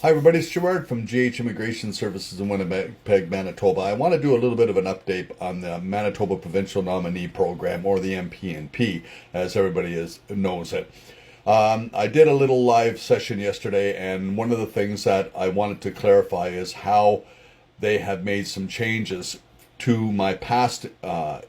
Hi, everybody. It's Gerard from GH Immigration Services in Winnipeg, Manitoba. I want to do a little bit of an update on the Manitoba Provincial Nominee Program, or the MPNP, as knows it. I did a little live session yesterday, and one of the things that I wanted to clarify is how they have made some changes to my past update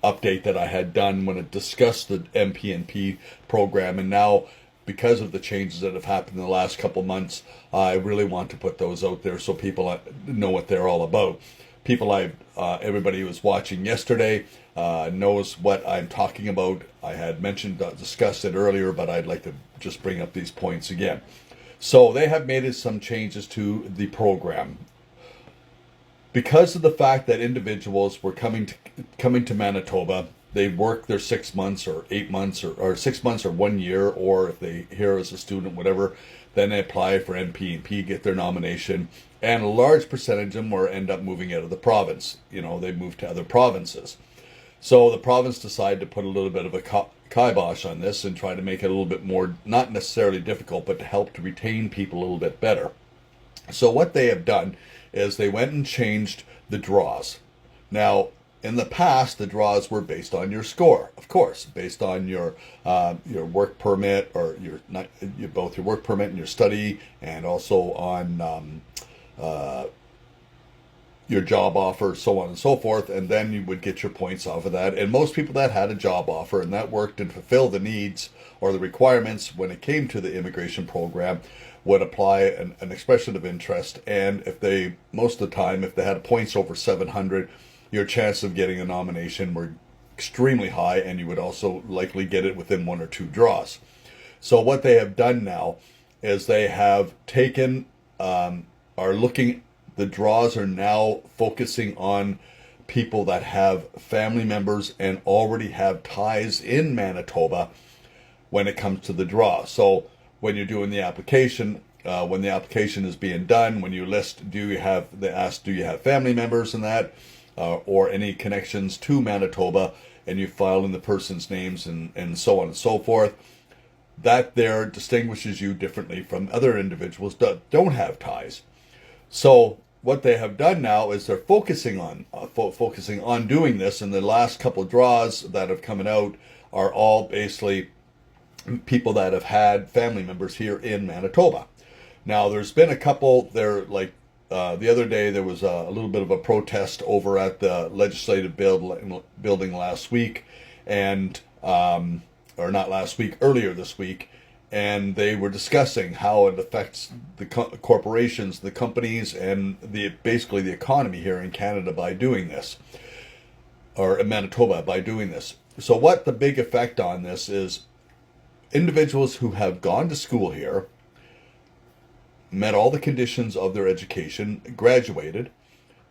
that I had done when it discussed the MPNP program, and now because of the changes that have happened in the last couple months, I really want to put those out there so people know what they're all about. Everybody who was watching yesterday knows what I'm talking about. I had discussed it earlier, but I'd like to just bring up these points again. So they have made some changes to the program because of the fact that individuals were coming to Manitoba. They work their 6 months or 8 months or 6 months or 1 year, or if they here as a student, whatever, then they apply for MPNP, get their nomination, and a large percentage of them will end up moving out of the province. They move to other provinces. So the province decided to put a little bit of a kibosh on this and try to make it a little bit more, not necessarily difficult, but to help to retain people a little bit better. So what they have done is they went and changed the draws. Now, in the past, the draws were based on your score, of course, based on your work permit, or both your work permit and your study, and also on your job offer, so on and so forth, and then you would get your points off of that. And most people that had a job offer and that worked and fulfilled the needs or the requirements when it came to the immigration program would apply an expression of interest. And most of the time, if they had points over 700, your chances of getting a nomination were extremely high, and you would also likely get it within 1 or 2 draws. So what they have done now is they have the draws are now focusing on people that have family members and already have ties in Manitoba when it comes to the draw. So when you're doing the application, when the application is being done, when you list, they ask, do you have family members in that? Or any connections to Manitoba, and you file in the person's names and so on and so forth. That there distinguishes you differently from other individuals that don't have ties. So what they have done now is they're focusing on doing this, and the last couple draws that have come out are all basically people that have had family members here in Manitoba. Now, there's been a couple there, like the other day there was a little bit of a protest over at the legislative building last week, and or not last week, earlier this week, and they were discussing how it affects the corporations, the companies, and basically the economy here in Canada by doing this, or in Manitoba by doing this. So what the big effect on this is, individuals who have gone to school here, met all the conditions of their education, graduated,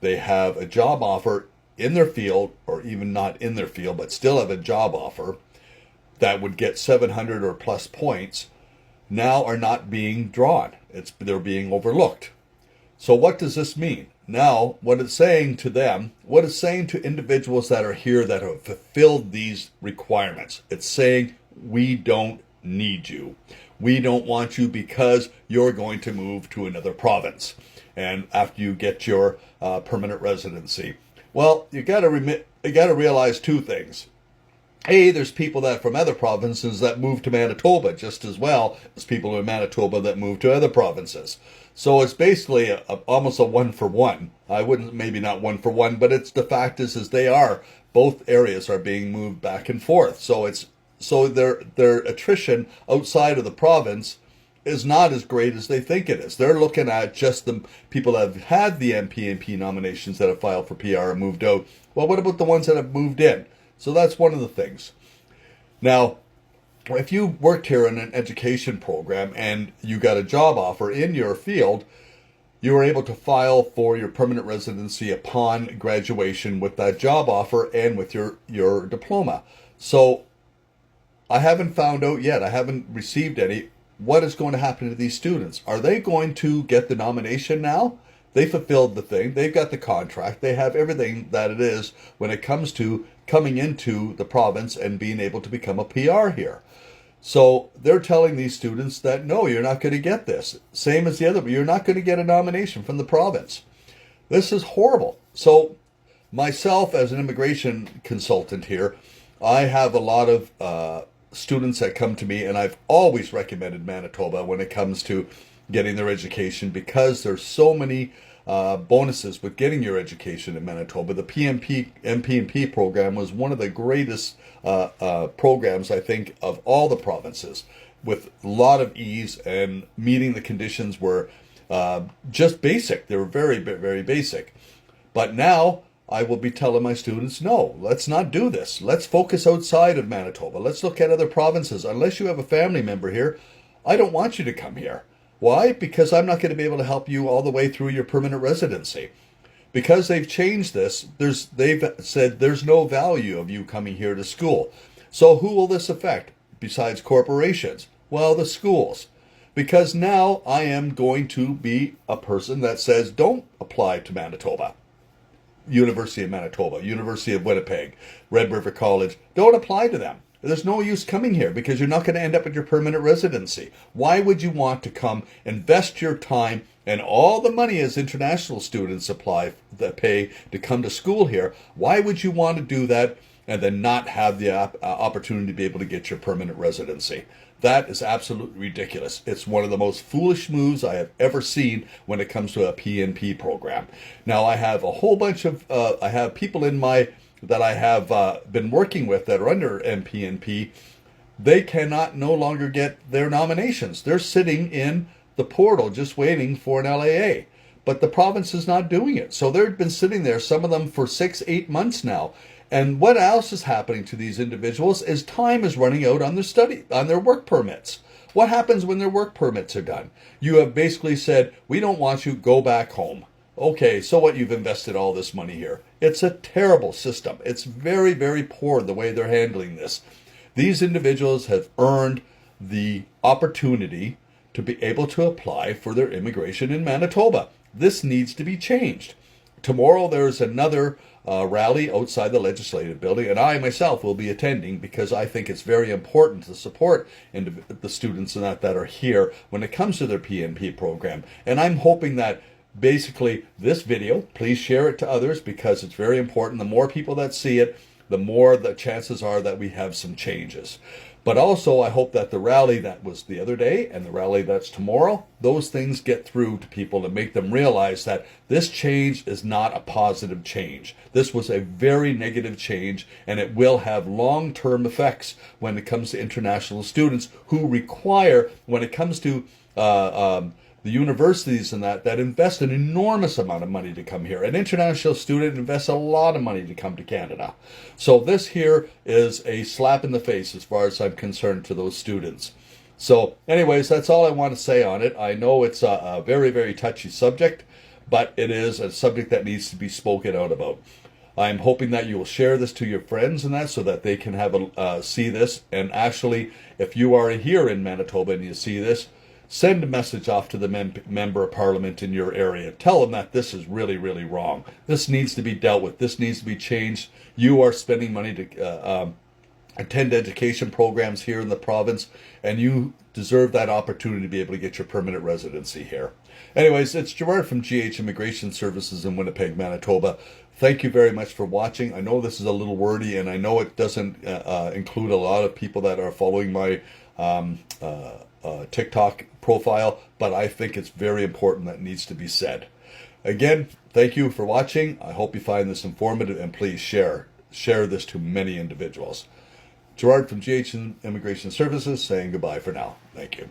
they have a job offer in their field, or even not in their field, but still have a job offer that would get 700 or plus points, now are not being drawn. They're being overlooked. So what does this mean? Now, what it's saying to individuals that are here that have fulfilled these requirements, it's saying, we don't need you. We don't want you because you're going to move to another province, and after you get your permanent residency. Well, you got to realize two things. A, there's people that from other provinces that move to Manitoba just as well as people in Manitoba that move to other provinces. So it's basically almost a one for one. I wouldn't, maybe not one for one, but the fact is both areas are being moved back and forth. So their attrition outside of the province is not as great as they think it is. They're looking at just the people that have had the MPNP nominations that have filed for PR and moved out. Well, what about the ones that have moved in? So that's one of the things. Now, if you worked here in an education program and you got a job offer in your field, you were able to file for your permanent residency upon graduation with that job offer and with your diploma. So I haven't found out yet. I haven't received any. What is going to happen to these students? Are they going to get the nomination now? They fulfilled the thing. They've got the contract. They have everything that it is when it comes to coming into the province and being able to become a PR here. So they're telling these students that no, you're not going to get this. Same as the other, but you're not going to get a nomination from the province. This is horrible. So myself, as an immigration consultant here, I have a lot of students that come to me, and I've always recommended Manitoba when it comes to getting their education, because there's so many bonuses with getting your education in Manitoba. The MPNP program was one of the greatest programs, I think, of all the provinces, with a lot of ease, and meeting the conditions were just basic. They were very, very basic. But now I will be telling my students, no, let's not do this. Let's focus outside of Manitoba. Let's look at other provinces. Unless you have a family member here, I don't want you to come here. Why? Because I'm not going to be able to help you all the way through your permanent residency. Because they've changed this, they've said there's no value of you coming here to school. So who will this affect besides corporations? Well, the schools. Because now I am going to be a person that says don't apply to Manitoba. University of Manitoba, University of Winnipeg, Red River College, don't apply to them. There's no use coming here because you're not going to end up with your permanent residency. Why would you want to come, invest your time and all the money as international students that pay to come to school here? Why would you want to do that and then not have the opportunity to be able to get your permanent residency? That is absolutely ridiculous. It's one of the most foolish moves I have ever seen when it comes to a PNP program. Now, I have a whole bunch of, I have people that I have been working with that are under MPNP. They cannot no longer get their nominations. They're sitting in the portal just waiting for an LAA. But the province is not doing it. So they've been sitting there, some of them for 6-8 months now. And what else is happening to these individuals is time is running out on their work permits. What happens when their work permits are done? You have basically said, we don't want you, go back home. Okay, so what? You've invested all this money here. It's a terrible system. It's very, very poor the way they're handling this. These individuals have earned the opportunity to be able to apply for their immigration in Manitoba. This needs to be changed. Tomorrow there's another rally outside the legislative building, and I myself will be attending because I think it's very important to support the students and that are here when it comes to their PNP program. And I'm hoping that basically this video, please share it to others because it's very important. The more people that see it, the more the chances are that we have some changes. But also, I hope that the rally that was the other day and the rally that's tomorrow, those things get through to people and make them realize that this change is not a positive change. This was a very negative change, and it will have long-term effects when it comes to international students who require, when it comes to the universities and that invest an enormous amount of money to come here. An international student invests a lot of money to come to Canada. So this here is a slap in the face as far as I'm concerned to those students. So anyways, that's all I want to say on it. I know it's a very, very touchy subject, but it is a subject that needs to be spoken out about. I'm hoping that you will share this to your friends and that so that they can have see this. And actually, if you are here in Manitoba and you see this, send a message off to the member of parliament in your area. Tell them that this is really, really wrong. This needs to be dealt with. This needs to be changed. You are spending money to attend education programs here in the province, and you deserve that opportunity to be able to get your permanent residency here. Anyways, it's Gerard from GH Immigration Services in Winnipeg, Manitoba. Thank you very much for watching. I know this is a little wordy, and I know it doesn't include a lot of people that are following my TikTok profile, but I think it's very important that needs to be said. Again, thank you for watching. I hope you find this informative, and please share this to many individuals. Gerard from GH Immigration Services saying goodbye for now. Thank you.